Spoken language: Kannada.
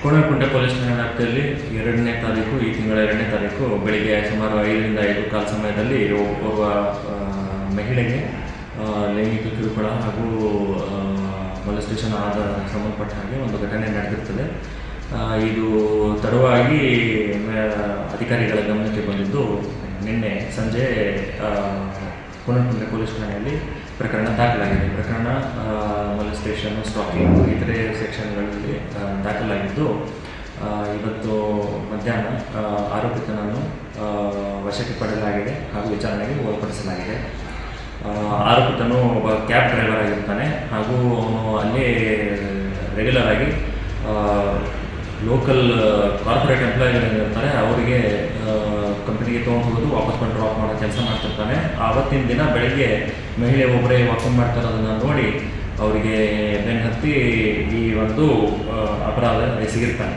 ಕೋಣನಕುಂಟೆ ಪೊಲೀಸ್ ಠಾಣೆ ವ್ಯಾಪ್ತಿಯಲ್ಲಿ 2ನೇ ತಾರೀಕು ಈ ತಿಂಗಳ 2ನೇ ತಾರೀಕು ಬೆಳಿಗ್ಗೆ ಸುಮಾರು 5ರಿಂದ 5:15 ಸಮಯದಲ್ಲಿ ಒಬ್ಬ ಮಹಿಳೆಗೆ ಲೈಂಗಿಕ ಕಿರುಕುಳ ಹಾಗೂ ಮೊಲೆಸ್ಟೇಷನ್ ಆದ ಸಂಬಂಧಪಟ್ಟ ಹಾಗೆ ಒಂದು ಘಟನೆ ನಡೆದಿರ್ತದೆ. ಇದು ತಡವಾಗಿ ಅಧಿಕಾರಿಗಳ ಗಮನಕ್ಕೆ ಬಂದಿದ್ದು ನಿನ್ನೆ ಸಂಜೆ ಕೋಣನಕುಂಟೆ ಪೊಲೀಸ್ ಠಾಣೆಯಲ್ಲಿ ಪ್ರಕರಣ ದಾಖಲಾಗಿದೆ. ಪ್ರಕರಣ ಮೊಲೆಸ್ಟೇಷನ್, ಸ್ಟಾಕಿಂಗ್ ಇತರೆ ಸೆಕ್ಷನ್ಗಳಲ್ಲಿ ದಾಖಲಾಗಿದ್ದು ಇವತ್ತು ಮಧ್ಯಾಹ್ನ ಆರೋಪಿತನನ್ನು ವಶಕ್ಕೆ ಪಡೆಯಲಾಗಿದೆ ಹಾಗೂ ವಿಚಾರಣೆಗೆ ಒಳಪಡಿಸಲಾಗಿದೆ. ಆರೋಪಿತನು ಒಬ್ಬ ಕ್ಯಾಬ್ ಡ್ರೈವರ್ ಆಗಿರ್ತಾನೆ ಹಾಗೂ ಅವನು ಅಲ್ಲೇ ರೆಗ್ಯುಲರ್ ಆಗಿ ಲೋಕಲ್ ಕಾರ್ಪೊರೇಟ್ ಎಂಪ್ಲಾಯಿಗಳಿರ್ತಾರೆ, ಅವರಿಗೆ ಕಂಪನಿಗೆ ತೊಗೊಂಡು ಹೋಗೋದು ವಾಪಸ್ ಬಂದು ಡ್ರಾಪ್ ಮಾಡೋ ಕೆಲಸ ಮಾಡ್ತಿರ್ತಾನೆ. ಆವತ್ತಿನ ದಿನ ಬೆಳಗ್ಗೆ ಮಹಿಳೆ ಒಬ್ಬರೇ ವಾಕಿಂಗ್ ಮಾಡ್ತಾರೋದನ್ನು ನೋಡಿ ಅವರಿಗೆ ಬೆನ್ನು ಹತ್ತಿ ಈ ಒಂದು ಅಪರಾಧ ಎಸಗಿರ್ತಾನೆ.